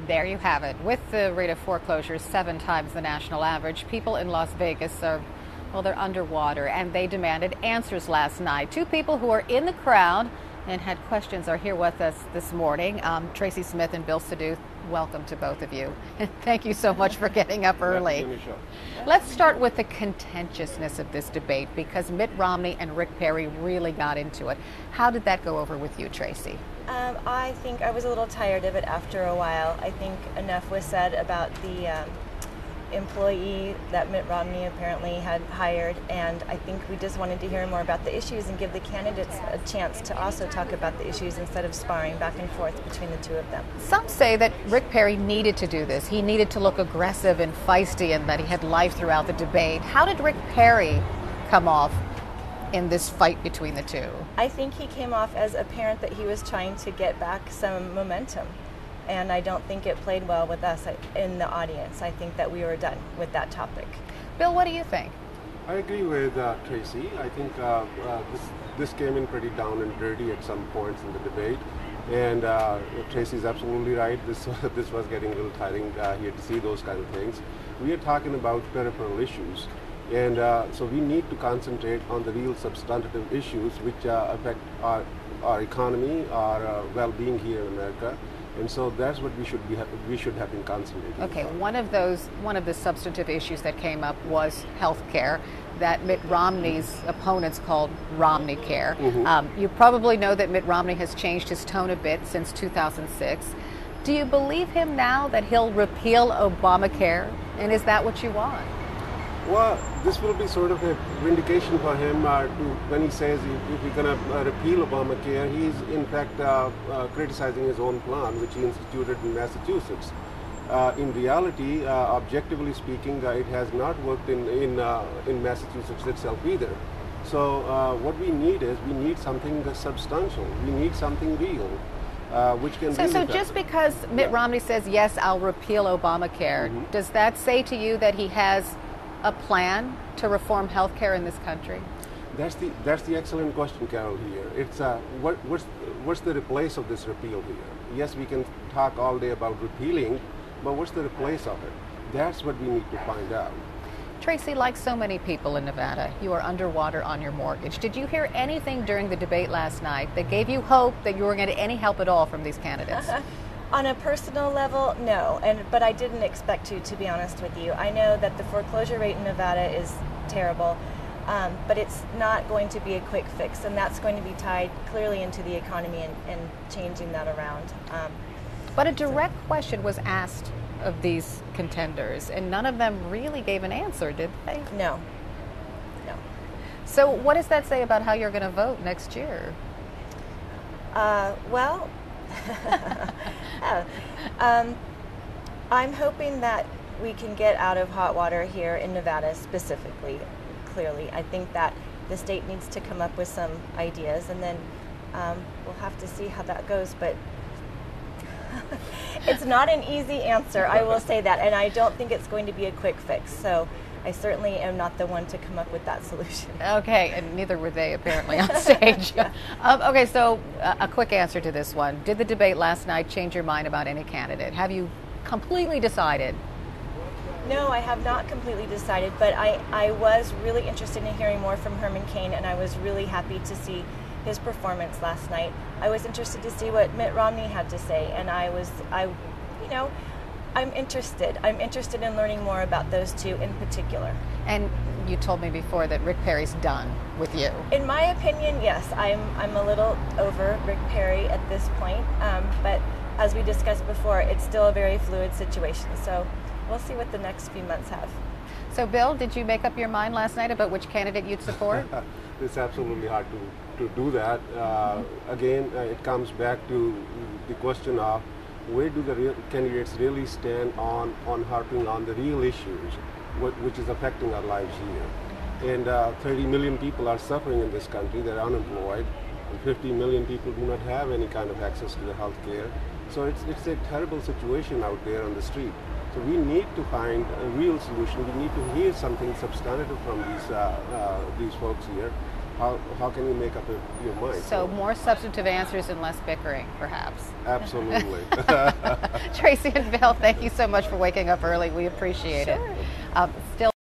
There you have it. With the rate of foreclosures 7 times the national average, people in Las Vegas are, well, they're underwater, and they demanded answers last night. 2 people who are in the crowd and had questions are here with us this morning. Tracy Smith and Bill Sidhu, welcome to both of you. Thank you so much for getting up early. Let's start with the contentiousness of this debate, because Mitt Romney and Rick Perry really got into it. How did that go over with you, Tracy? I think I was a little tired of it after a while. I think enough was said about the employee that Mitt Romney apparently had hired, and I think we just wanted to hear more about the issues and give the candidates a chance to also talk about the issues instead of sparring back and forth between the 2 of them. Some say that Rick Perry needed to do this. He needed to look aggressive and feisty, and that he had life throughout the debate. How did Rick Perry come off in this fight between the 2? I think he came off as apparent that he was trying to get back some momentum. And I don't think it played well with us in the audience. I think that we were done with that topic. Bill, what do you think? I agree with Tracy. I think this came in pretty down and dirty at some points in the debate. And Tracy's absolutely right. This was getting a little tiring here to see those kind of things. We are talking about peripheral issues. And so we need to concentrate on the real substantive issues which affect our economy, our well-being here in America. And so that's what we should have been concentrating on. Okay, one of the substantive issues that came up was health care, that Mitt Romney's opponents called Romney Care. Mm-hmm. You probably know that Mitt Romney has changed his tone a bit since 2006. Do you believe him now that he'll repeal Obamacare? And is that what you want? Well, this will be sort of a vindication for him when he says if we're going to repeal Obamacare. He's in fact criticizing his own plan, which he instituted in Massachusetts. In reality, objectively speaking, it has not worked in Massachusetts itself either. So what we need something substantial. We need something real. Which can so just because Mitt Romney says, yes, I'll repeal Obamacare, mm-hmm. does that say to you that he has a plan to reform health care in this country? That's the excellent question, Carol, here. It's what's the replace of this repeal here? Yes, we can talk all day about repealing, but what's the replace of it? That's what we need to find out. Tracy, like so many people in Nevada, you are underwater on your mortgage. Did you hear anything during the debate last night that gave you hope that you were going to get any help at all from these candidates? On a personal level, no, but I didn't expect to be honest with you. I know that the foreclosure rate in Nevada is terrible, but it's not going to be a quick fix, and that's going to be tied clearly into the economy and changing that around. But a direct question was asked of these contenders, and none of them really gave an answer, did they? No. So what does that say about how you're going to vote next year? Well, I'm hoping that we can get out of hot water here in Nevada specifically, clearly. I think that the state needs to come up with some ideas, and then we'll have to see how that goes. But it's not an easy answer, I will say that, and I don't think it's going to be a quick fix. So I certainly am not the one to come up with that solution. Okay, and neither were they apparently on stage. Okay, so a quick answer to this one. Did the debate last night change your mind about any candidate? Have you completely decided? No, I have not completely decided, but I was really interested in hearing more from Herman Cain, and I was really happy to see his performance last night. I was interested to see what Mitt Romney had to say, and I'm interested in learning more about those 2 in particular. And you told me before that Rick Perry's done with you. In my opinion, yes. I'm a little over Rick Perry at this point, but as we discussed before, it's still a very fluid situation. So we'll see what the next few months have. So Bill, did you make up your mind last night about which candidate you'd support? It's absolutely hard to do that. Again, it comes back to the question of where do the real candidates really stand on harping on the real issues, which is affecting our lives here. And 30 million people are suffering in this country. They're unemployed, and 50 million people do not have any kind of access to the health care. So it's a terrible situation out there on the street. So we need to find a real solution. We need to hear something substantive from these folks here. how can you make up your mind? So more substantive answers and less bickering, perhaps. Absolutely. Tracy and Bill, thank you so much for waking up early. We appreciate it. Still.